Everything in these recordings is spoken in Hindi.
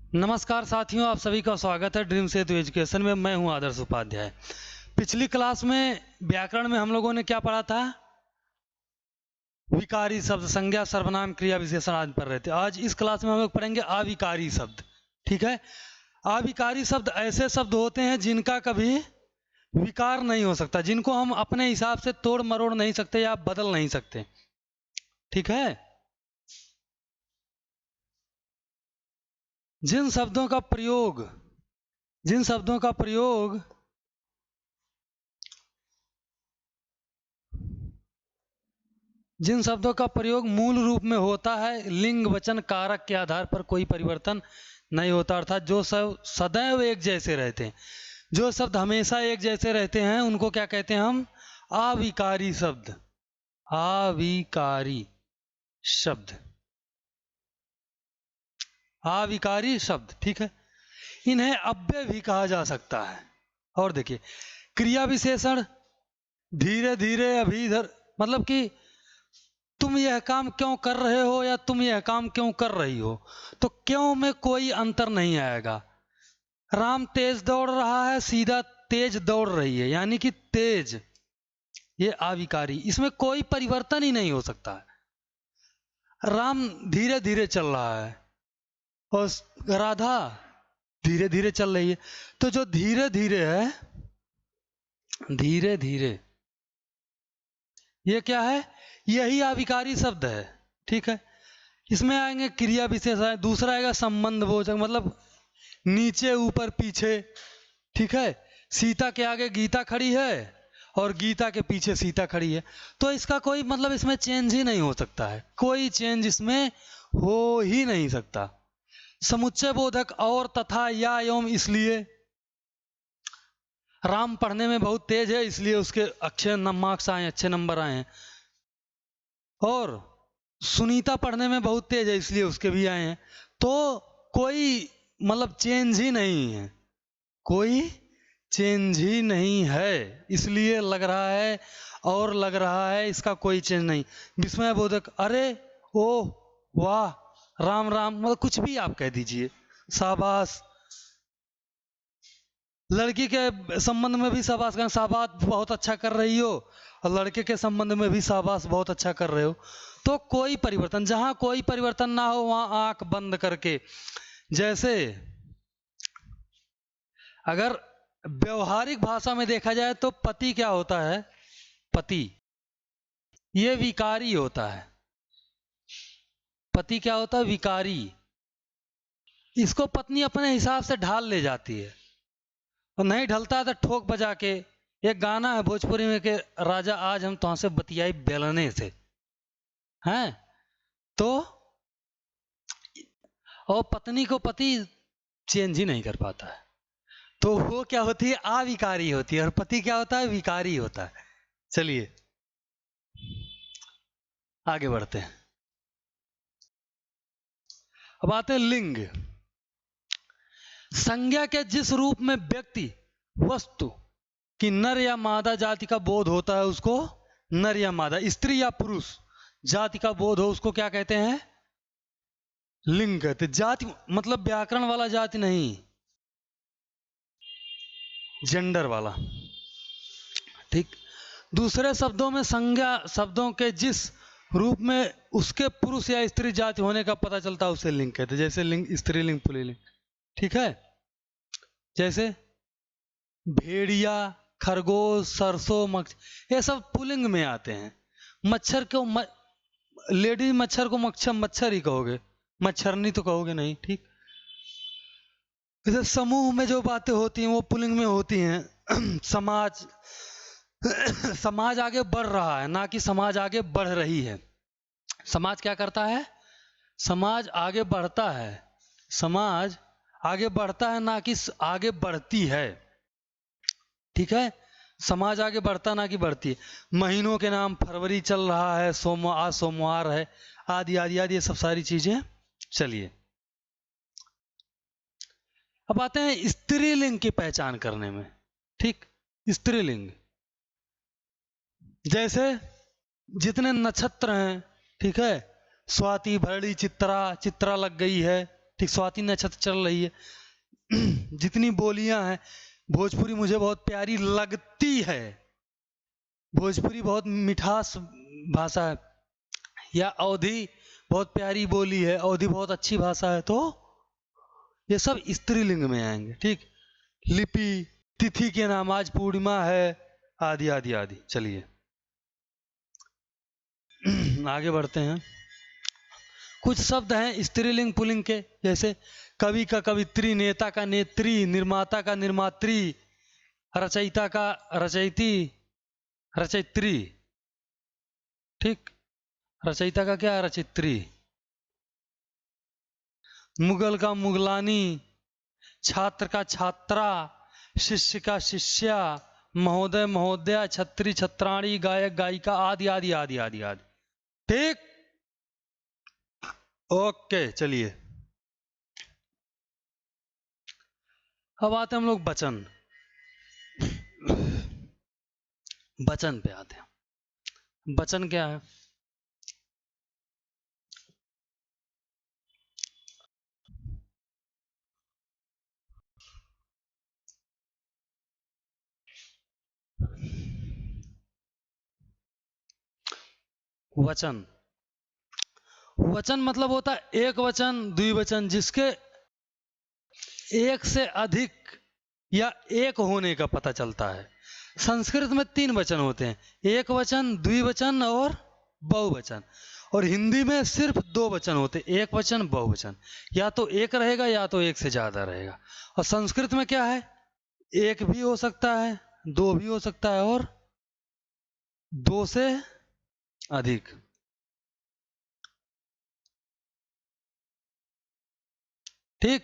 नमस्कार साथियों, आप सभी का स्वागत है ड्रीम सेतु एजुकेशन में। मैं हूं आदर्श उपाध्याय। पिछली क्लास में व्याकरण में हम लोगों ने क्या पढ़ा था? विकारी शब्द, संज्ञा, सर्वनाम, क्रिया, विशेषण आदि पढ़ रहे थे। आज इस क्लास में हम लोग पढ़ेंगे अविकारी शब्द। ठीक है। अविकारी शब्द ऐसे शब्द होते हैं जिनका कभी विकार नहीं हो सकता, जिनको हम अपने हिसाब से तोड़ मरोड़ नहीं सकते या बदल नहीं सकते। ठीक है। जिन शब्दों का प्रयोग जिन शब्दों का प्रयोग जिन शब्दों का प्रयोग मूल रूप में होता है, लिंग वचन कारक के आधार पर कोई परिवर्तन नहीं होता, अर्थात जो सब सदैव एक जैसे रहते हैं, जो शब्द हमेशा एक जैसे रहते हैं, उनको क्या कहते हैं हम? अविकारी शब्द। अविकारी शब्द, अविकारी शब्द। ठीक है। इन्हें अव्यय भी कहा जा सकता है। और देखिए, क्रिया विशेषण धीरे धीरे अभी इधर, मतलब कि तुम यह काम क्यों कर रहे हो या तुम यह काम क्यों कर रही हो, तो क्यों में कोई अंतर नहीं आएगा। राम तेज दौड़ रहा है, सीधा तेज दौड़ रही है, यानी कि तेज, ये अविकारी, इसमें कोई परिवर्तन ही नहीं हो सकता है। राम धीरे धीरे चल रहा है और राधा धीरे धीरे चल रही है, तो जो धीरे धीरे है, धीरे धीरे, ये क्या है? यही अविकारी शब्द है। ठीक है। इसमें आएंगे क्रिया विशेषण, दूसरा आएगा संबंध बोधक, मतलब नीचे ऊपर पीछे। ठीक है। सीता के आगे गीता खड़ी है और गीता के पीछे सीता खड़ी है, तो इसका कोई मतलब इसमें चेंज ही नहीं हो सकता है, कोई चेंज इसमें हो ही नहीं सकता। समुच्चय बोधक और, तथा, या, एवं, इसलिए। राम पढ़ने में बहुत तेज है, इसलिए उसके अच्छे मार्क्स आए, अच्छे नंबर आए हैं। और सुनीता पढ़ने में बहुत तेज है, इसलिए उसके भी आए हैं। तो कोई मतलब चेंज ही नहीं है, कोई चेंज ही नहीं है, इसलिए लग रहा है और लग रहा है, इसका कोई चेंज नहीं। विस्मय बोधक, अरे, ओ, वाह, राम राम, मतलब कुछ भी आप कह दीजिए, शाबाश। लड़की के संबंध में भी शाबाश कहें, शाबाश बहुत अच्छा कर रही हो, और लड़के के संबंध में भी शाबाश बहुत अच्छा कर रहे हो। तो कोई परिवर्तन, जहां कोई परिवर्तन ना हो वहां आंख बंद करके, जैसे अगर व्यवहारिक भाषा में देखा जाए तो पति क्या होता है? पति, ये विकारी होता है। पति क्या होता है? विकारी। इसको पत्नी अपने हिसाब से ढाल ले जाती है, और नहीं ढलता तो ठोक बजा के। एक गाना है भोजपुरी में कि राजा आज हम तुमसे बतियाई बेलने से, हैं? तो और पत्नी को पति चेंज ही नहीं कर पाता है, तो वो क्या होती है? अविकारी होती है। और पति क्या होता है? विकारी होता है। चलिए आगे बढ़ते हैं। अब आते हैं लिंग। संज्ञा के जिस रूप में व्यक्ति, वस्तु कि नर या मादा जाति का बोध होता है, उसको नर या मादा, स्त्री या पुरुष जाति का बोध हो, उसको क्या कहते हैं? लिंग कहते। जाति मतलब व्याकरण वाला जाति नहीं, जेंडर वाला। ठीक। दूसरे शब्दों में संज्ञा शब्दों के जिस रूप में उसके पुरुष या स्त्री जाति होने का पता चलता है, उसे लिंग कहते हैं। जैसे लिंग, स्त्रीलिंग, पुल्लिंग। ठीक है। जैसे भेड़िया, खरगोश, सरसों, मक्खी, ये सब पुल्लिंग में आते हैं। मच्छर को लेडीज मच्छर को मच्छर ही कहोगे, मच्छरनी तो कहोगे नहीं। ठीक। जैसे समूह में जो बातें होती हैं वो पुल्लिंग में होती हैं। समाज, समाज आगे बढ़ रहा है, ना कि समाज आगे बढ़ रही है। समाज क्या करता है? समाज आगे बढ़ता है, समाज आगे बढ़ता है, ना कि आगे बढ़ती है। ठीक है। समाज आगे बढ़ता ना कि बढ़ती है। महीनों के नाम, फरवरी चल रहा है, आज सोमवार है, आदि आदि आदि, ये सब सारी चीजें। चलिए अब आते हैं स्त्रीलिंग की पहचान करने में। ठीक। स्त्रीलिंग, जैसे जितने नक्षत्र हैं, ठीक है, स्वाति, भरणी, चित्रा, चित्रा लग गई है, ठीक, स्वाति नक्षत्र चल रही है। जितनी बोलियां हैं, भोजपुरी मुझे बहुत प्यारी लगती है, भोजपुरी बहुत मिठास भाषा है, या अवधी बहुत प्यारी बोली है, अवधी बहुत अच्छी भाषा है, तो ये सब स्त्रीलिंग में आएंगे। ठीक, लिपि, तिथि के नाम, आज पूर्णिमा है, आदि आदि आदि। चलिए आगे बढ़ते हैं। कुछ शब्द हैं स्त्रीलिंग पुल्लिंग के, जैसे कवि का कवित्री, नेता का नेत्री, निर्माता का निर्मात्री, रचयिता का रचयिती, रचयित्री। ठीक, रचयिता का क्या है? रचयित्री। मुगल का मुगलानी, छात्र का छात्रा, शिष्य का शिष्या, महोदय महोदया, छत्री छत्राणी, गायक गायिका, आदि आदि आदि आदि आदि। ठीक, ओके। चलिए अब आते हैं हम लोग वचन, वचन पे आते हैं। वचन क्या है? वचन, वचन मतलब होता है एक वचन, द्विवचन, जिसके एक से अधिक या एक होने का पता चलता है। संस्कृत में 3 वचन होते हैं, एक वचन, द्विवचन और बहुवचन। और हिंदी में सिर्फ 2 वचन होते, एक वचन, बहुवचन। या तो एक रहेगा या तो एक से ज्यादा रहेगा। और संस्कृत में क्या है? एक भी हो सकता है, 2 भी हो सकता है, और 2 से अधिक। ठीक,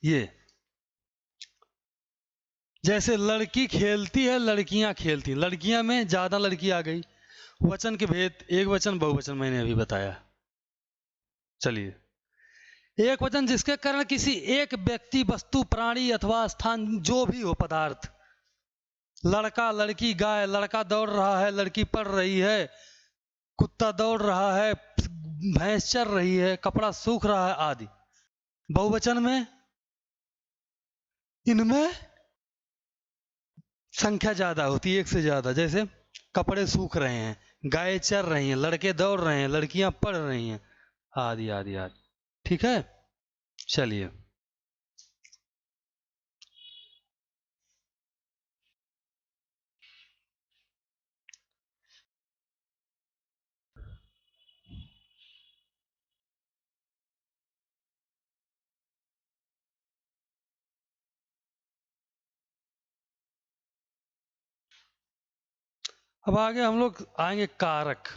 ये जैसे लड़की खेलती है, लड़कियां खेलती, लड़कियां में ज्यादा लड़की आ गई। वचन के भेद, एक वचन, बहुवचन मैंने अभी बताया। चलिए, एक वचन जिसके कारण किसी एक व्यक्ति, वस्तु, प्राणी अथवा स्थान, जो भी हो पदार्थ, लड़का, लड़की, गाय, लड़का दौड़ रहा है, लड़की पढ़ रही है, कुत्ता दौड़ रहा है, भैंस चर रही है, कपड़ा सूख रहा है, आदि। बहुवचन में इनमें संख्या ज्यादा होती है, एक से ज्यादा। जैसे कपड़े सूख रहे हैं, गाय चर रही हैं, लड़के दौड़ रहे हैं, लड़कियां पढ़ रही हैं, आदि आदि आदि। ठीक है, चलिए अब आगे हम लोग आएंगे कारक,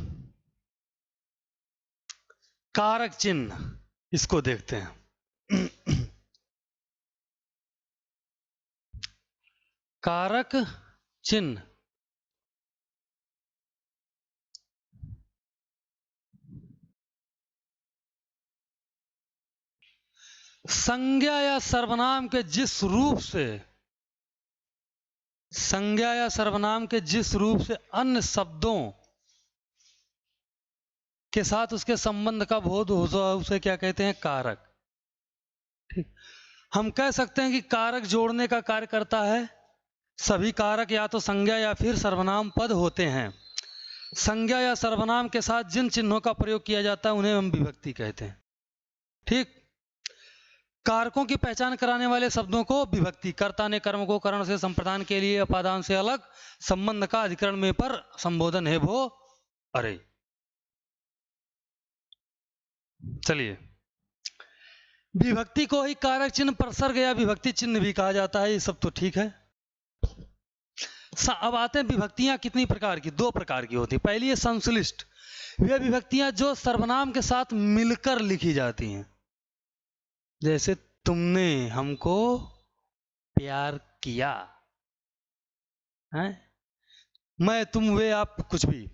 कारक चिन्ह, इसको देखते हैं। कारक चिन्ह, संज्ञा या सर्वनाम के जिस रूप से, संज्ञा या सर्वनाम के जिस रूप से अन्य शब्दों के साथ उसके संबंध का बोध हो, उसे क्या कहते हैं? कारक। ठीक, हम कह सकते हैं कि कारक जोड़ने का कार्य करता है। सभी कारक या तो संज्ञा या फिर सर्वनाम पद होते हैं। संज्ञा या सर्वनाम के साथ जिन चिन्हों का प्रयोग किया जाता है उन्हें हम विभक्ति कहते हैं। ठीक, कारकों की पहचान कराने वाले शब्दों को विभक्ति, कर्ता ने कर्म को करण से संप्रदान के लिए अपादान से अलग संबंध का अधिकरण में पर संबोधन है वो अरे। चलिए, विभक्ति को ही कारक चिन्ह, प्रसर्ग या विभक्ति चिन्ह भी कहा जाता है। ये सब तो ठीक है। अब आते हैं विभक्तियां कितनी प्रकार की? 2 प्रकार की होती है। पहली है संश्लिष्ट, वे विभक्तियां जो सर्वनाम के साथ मिलकर लिखी जाती हैं। जैसे तुमने हमको प्यार किया है, मैं, तुम, वे, आप, कुछ भी।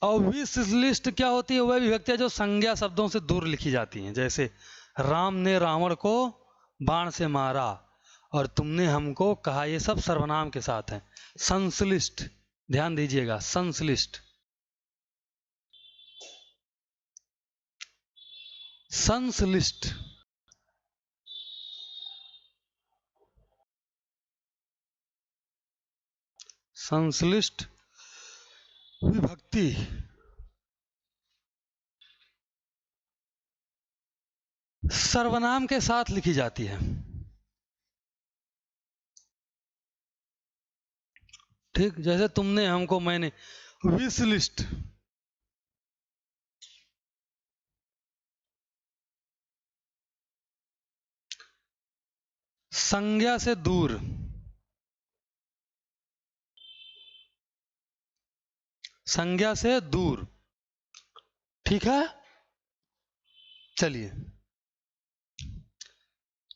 और विश्लिष्ट क्या होती है? वह विभक्तियां जो संज्ञा शब्दों से दूर लिखी जाती हैं। जैसे राम ने रावण को बाण से मारा और तुमने हमको कहा, ये सब सर्वनाम के साथ है। संश्लिष्ट, ध्यान दीजिएगा, संश्लिष्ट। संश्लिष्ट, संश्लिष्ट विभक्ति सर्वनाम के साथ लिखी जाती है। ठीक, जैसे तुमने हमको, मैंने, विश लिस्ट, संज्ञा से दूर, संज्ञा से दूर। ठीक है, चलिए।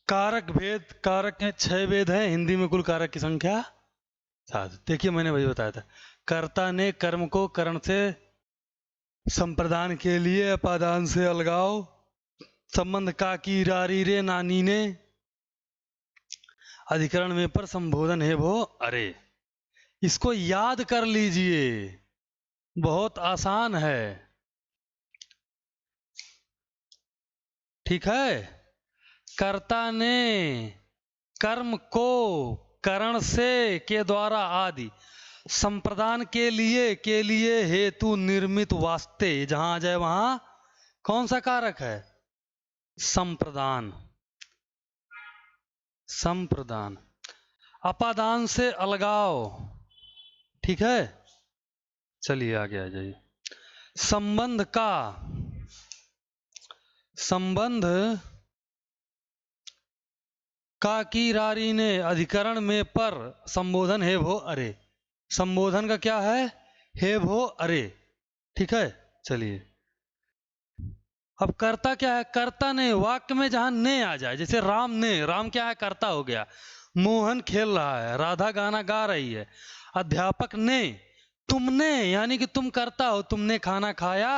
कारक भेद, कारक के 6 भेद हैं हिंदी में, कुल कारक की संख्या 7। देखिए मैंने वही बताया था, कर्ता ने कर्म को करण से संप्रदान के लिए अपादान से अलगाव, संबंध का की रारी रे नानी ने, अधिकरण में पर संबोधन है वो अरे। इसको याद कर लीजिए, बहुत आसान है। ठीक है, कर्ता ने कर्म को करण से के द्वारा आदि संप्रदान के लिए हेतु निर्मित वास्ते, जहां आ जाए वहां कौन सा कारक है? संप्रदान, संप्रदान। अपादान से अलगाव। ठीक है, चलिए आगे आ जाइए। संबंध का, संबंध का की रारी ने, अधिकरण में पर संबोधन है वो अरे। संबोधन का क्या है? है वो अरे। ठीक है, चलिए। अब कर्ता क्या है? कर्ता ने, वाक्य में जहां ने आ जाए, जैसे राम ने, राम क्या है? कर्ता हो गया। मोहन खेल रहा है, राधा गाना गा रही है। अध्यापक ने, तुमने, यानी कि तुम कर्ता हो, तुमने खाना खाया।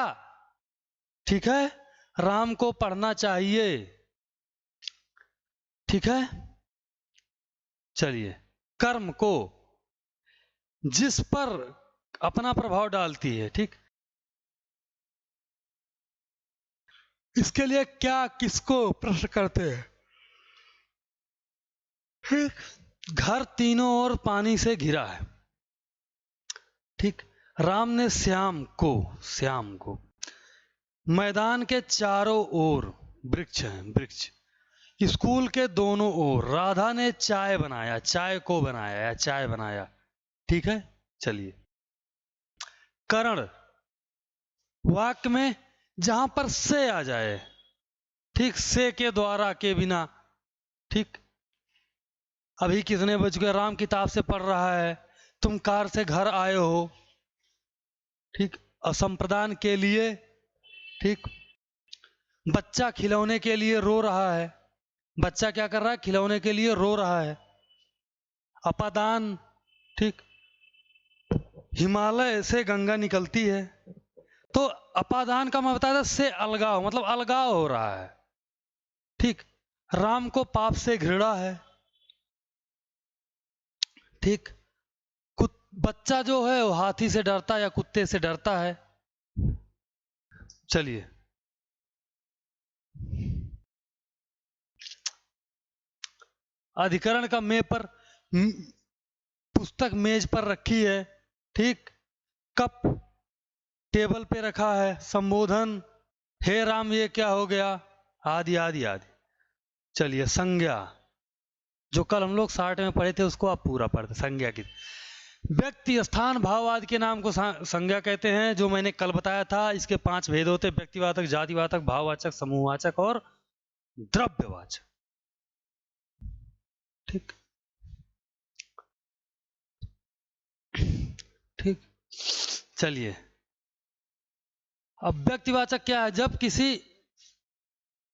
ठीक है, राम को पढ़ना चाहिए। ठीक है, चलिए। कर्म को जिस पर अपना प्रभाव डालती है, ठीक, इसके लिए क्या, किसको प्रश्न करते हैं? घर तीनों ओर पानी से घिरा है। ठीक, राम ने श्याम को, श्याम को, मैदान के चारों ओर वृक्ष हैं, वृक्ष, स्कूल के दोनों ओर, राधा ने चाय बनाया, चाय को बनाया या चाय बनाया। ठीक है, चलिए। करण, वाक्य में जहां पर से आ जाए, ठीक, से के द्वारा, के बिना। ठीक, अभी कितने बज गए? राम किताब से पढ़ रहा है, तुम कार से घर आए हो। ठीक, असंप्रदान के लिए। ठीक, बच्चा खिलौने के लिए रो रहा है, बच्चा क्या कर रहा है? खिलौने के लिए रो रहा है। अपादान, ठीक, हिमालय से गंगा निकलती है। तो अपादान का मैं बताया था, से अलगाव, मतलब अलगाव हो रहा है। ठीक, राम को पाप से घृणा है। ठीक, बच्चा जो है वो हाथी से डरता है या कुत्ते से डरता है। चलिए, अधिकरण का मे पर, पुस्तक मेज पर रखी है। ठीक, कप टेबल पे रखा है। संबोधन, हे राम ये क्या हो गया, आदि आदि आदि। चलिए, संज्ञा, जो कल हम लोग 60 में पढ़े थे उसको आप पूरा पढ़ते। संज्ञा की, व्यक्ति, स्थान, भाव आदि के नाम को संज्ञा कहते हैं, जो मैंने कल बताया था। इसके 5 भेद होते: व्यक्तिवाचक, जातिवाचक, भाववाचक, समूहवाचक और द्रव्यवाचक। ठीक, ठीक, चलिए। अब व्यक्तिवाचक क्या है? जब किसी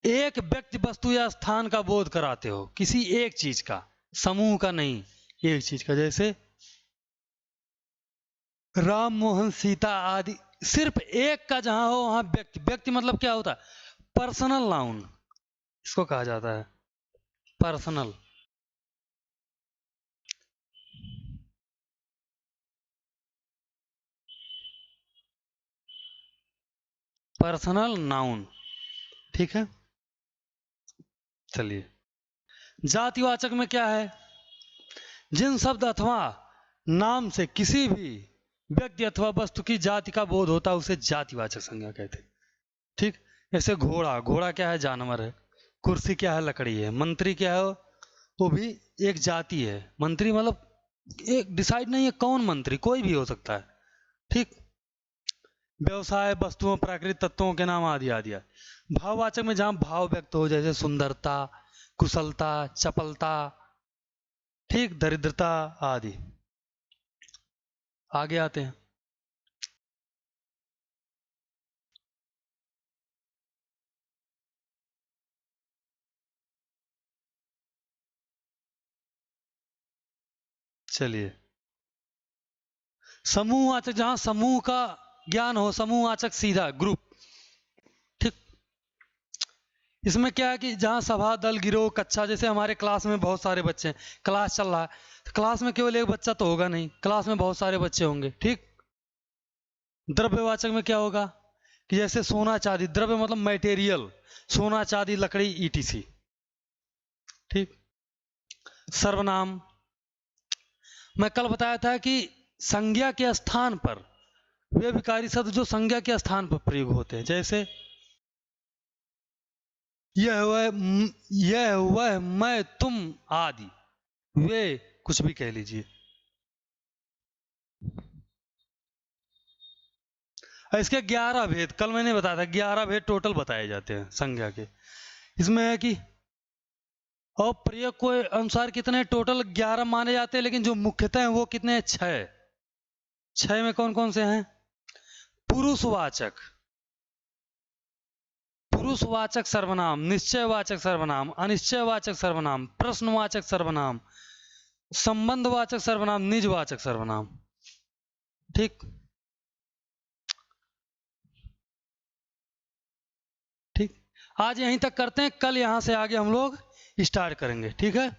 एक व्यक्ति, वस्तु या स्थान का बोध कराते हो, किसी एक चीज का, समूह का नहीं, एक चीज का। जैसे राम, मोहन, सीता आदि, सिर्फ एक का जहां हो वहां व्यक्ति। व्यक्ति मतलब क्या होता है? पर्सनल नाउन, इसको कहा जाता है पर्सनल, पर्सनल नाउन। ठीक है, चलिए। जातिवाचक में क्या है? जिन शब्द अथवा नाम से किसी भी व्यक्ति अथवा वस्तु की जाति का बोध होता है उसे जातिवाचक संज्ञा कहते हैं। ठीक, जैसे घोड़ा, घोड़ा क्या है? जानवर है। कुर्सी क्या है? लकड़ी है। मंत्री क्या है? वो भी एक जाति है। मंत्री मतलब एक डिसाइड नहीं है कौन मंत्री, कोई भी हो सकता है। ठीक, व्यवसाय, वस्तुओं, प्राकृतिक तत्वों के नाम आदि आदि। भाववाचक में जहां भाव व्यक्त हो, जैसे सुंदरता, कुशलता, चपलता, ठीक, दरिद्रता आदि। आगे आते हैं। चलिए, समूहवाचक, जहां समूह का ज्ञान हो, समूहवाचक सीधा ग्रुप। ठीक, इसमें क्या है कि जहां सभा, दल, गिरोह, कक्षा, जैसे हमारे क्लास में बहुत सारे बच्चे हैं, क्लास चल रहा है, तो क्लास में केवल एक बच्चा तो होगा नहीं, क्लास में बहुत सारे बच्चे होंगे। ठीक, द्रव्यवाचक में क्या होगा कि जैसे सोना चांदी, द्रव्य मतलब मटेरियल, सोना चांदी लकड़ी ईटीसी। ठीक, सर्वनाम, मैं कल बताया था कि संज्ञा के स्थान पर वे विकारी शब्द जो संज्ञा के स्थान पर प्रयोग होते हैं, जैसे यह वह मैं तुम आदि, वे कुछ भी कह लीजिए। इसके 11 भेद कल मैंने बताया था, 11 भेद टोटल बताए जाते हैं संज्ञा के। इसमें है कि और प्रयोग के अनुसार कितने टोटल 11 माने जाते हैं, लेकिन जो मुख्यतः हैं वो कितने? 6। 6 में कौन कौन से हैं? पुरुषवाचक, पुरुषवाचक सर्वनाम, निश्चयवाचक सर्वनाम, अनिश्चयवाचक सर्वनाम, प्रश्नवाचक सर्वनाम, संबंधवाचक सर्वनाम, निजवाचक सर्वनाम। ठीक, ठीक, आज यहीं तक करते हैं, कल यहां से आगे हम लोग स्टार्ट करेंगे। ठीक है,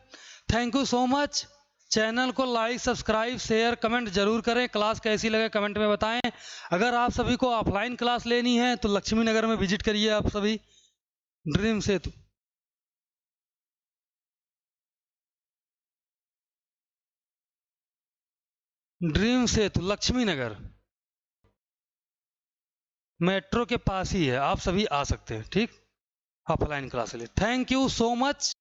thank you so much. Channel को लाइक, सब्सक्राइब, शेयर, कमेंट जरूर करें। क्लास कैसी लगे कमेंट में बताएं। अगर आप सभी को ऑफलाइन क्लास लेनी है तो लक्ष्मी नगर में विजिट करिए आप सभी, ड्रीम सेतु। ड्रीम सेतु लक्ष्मी नगर मेट्रो के पास ही है, आप सभी आ सकते हैं। ठीक, ऑफलाइन क्लास के लिए। Thank you so much.